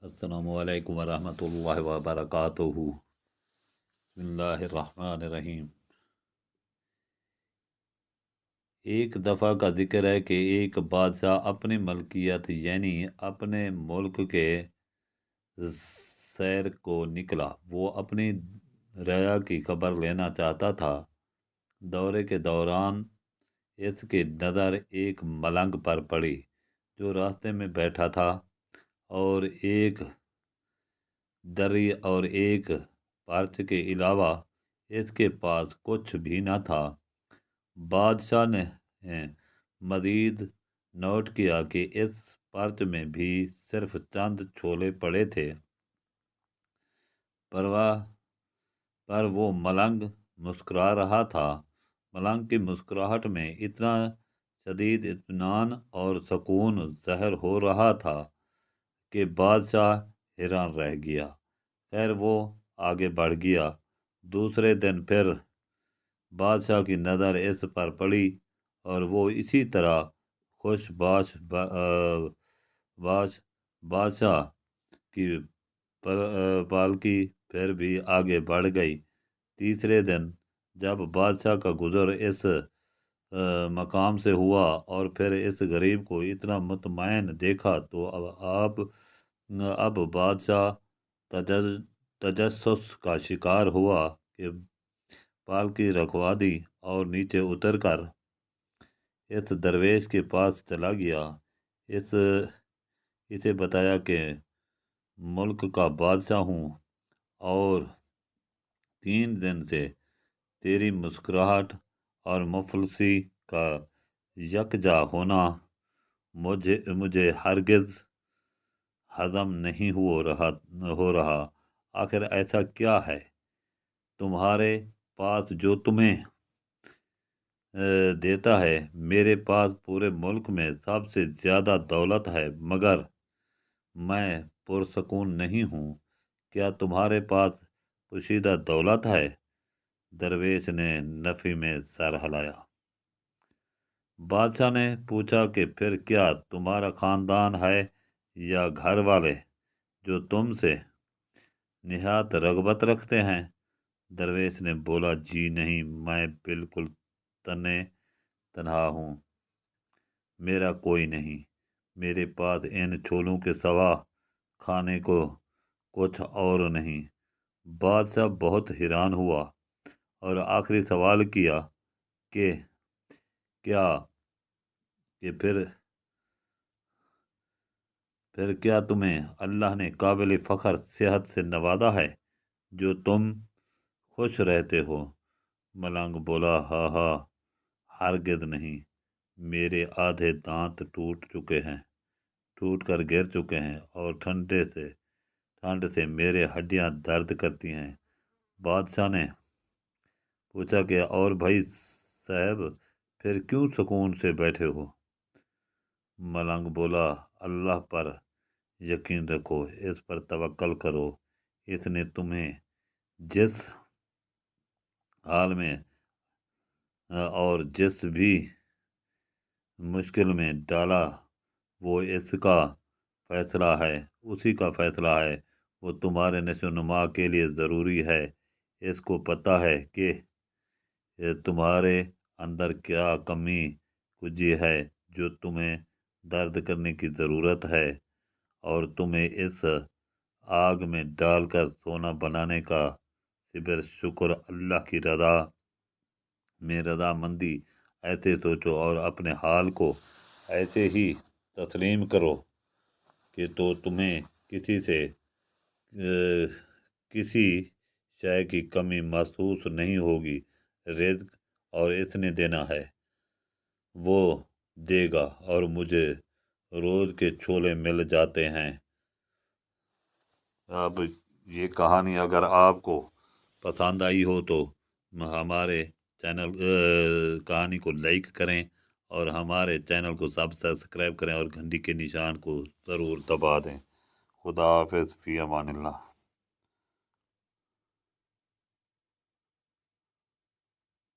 السلام علیکم ورحمۃ اللہ وبرکاتہ۔ بسم اللہ الرحمن الرحیم۔ ایک دفعہ کا ذکر ہے کہ ایک بادشاہ اپنی ملکیت یعنی اپنے ملک کے سیر کو نکلا۔ وہ اپنی رعایا کی خبر لینا چاہتا تھا۔ دورے کے دوران اس کی نظر ایک ملنگ پر پڑی جو راستے میں بیٹھا تھا، اور ایک دری اور ایک پرچ کے علاوہ اس کے پاس کچھ بھی نہ تھا۔ بادشاہ نے مزید نوٹ کیا کہ اس پرچ میں بھی صرف چند چھولے پڑے تھے، پر وہ ملنگ مسکرا رہا تھا۔ ملنگ کی مسکراہٹ میں اتنا شدید اطمینان اور سکون ظاہر ہو رہا تھا کہ بادشاہ حیران رہ گیا۔ خیر وہ آگے بڑھ گیا۔ دوسرے دن پھر بادشاہ کی نظر اس پر پڑی، اور وہ اسی طرح خوش باش بادشاہ کی پالکی پھر بھی آگے بڑھ گئی۔ تیسرے دن جب بادشاہ کا گزر اس مقام سے ہوا اور پھر اس غریب کو اتنا مطمئن دیکھا تو اب بادشاہ تجسس کا شکار ہوا کہ پالکی رکھوا دی اور نیچے اتر کر اس درویش کے پاس چلا گیا۔ اسے بتایا کہ ملک کا بادشاہ ہوں، اور 3 دن سے تیری مسکراہٹ اور مفلسی کا یکجا ہونا مجھے ہرگز ہضم نہیں ہو رہا۔ آخر ایسا کیا ہے تمہارے پاس جو تمہیں دیتا ہے؟ میرے پاس پورے ملک میں سب سے زیادہ دولت ہے، مگر میں پرسکون نہیں ہوں۔ کیا تمہارے پاس پوشیدہ دولت ہے؟ درویش نے نفی میں سر ہلایا۔ بادشاہ نے پوچھا کہ پھر کیا تمہارا خاندان ہے یا گھر والے جو تم سے نہایت رغبت رکھتے ہیں؟ درویش نے بولا، جی نہیں، میں بالکل تنہا ہوں، میرا کوئی نہیں۔ میرے پاس ان چھولوں کے سوا کھانے کو کچھ اور نہیں۔ بادشاہ بہت حیران ہوا اور آخری سوال کیا کہ پھر کیا تمہیں اللہ نے قابل فخر صحت سے نوازا ہے جو تم خوش رہتے ہو؟ ملنگ بولا، ہاں، ہرگز نہیں۔ میرے آدھے دانت ٹوٹ کر گر چکے ہیں، اور ٹھنڈ سے میرے ہڈیاں درد کرتی ہیں۔ بادشاہ نے پوچھا کہ اور بھائی صاحب پھر کیوں سکون سے بیٹھے ہو؟ ملنگ بولا، اللہ پر یقین رکھو، اس پر توکل کرو۔ اس نے تمہیں جس حال میں اور جس بھی مشکل میں ڈالا وہ اسی کا فیصلہ ہے۔ وہ تمہارے نشو و نما کے لیے ضروری ہے۔ اس کو پتہ ہے کہ تمہارے اندر کیا کمی کوجی ہے جو تمہیں درد کرنے کی ضرورت ہے، اور تمہیں اس آگ میں ڈال کر سونا بنانے کا صبر شکر اللہ کی رضا میں رضامندی۔ ایسے سوچو اور اپنے حال کو ایسے ہی تسلیم کرو کہ تو تمہیں کسی شے کی کمی محسوس نہیں ہوگی۔ رزق اور اس نے دینا ہے، وہ دے گا، اور مجھے روز کے چھولے مل جاتے ہیں۔ اب یہ کہانی اگر آپ کو پسند آئی ہو تو ہمارے چینل کہانی کو لائک کریں، اور ہمارے چینل کو سبسکرائب کریں، اور گھنٹی کے نشان کو ضرور دبا دیں۔ خدا حافظ، فی امان اللہ۔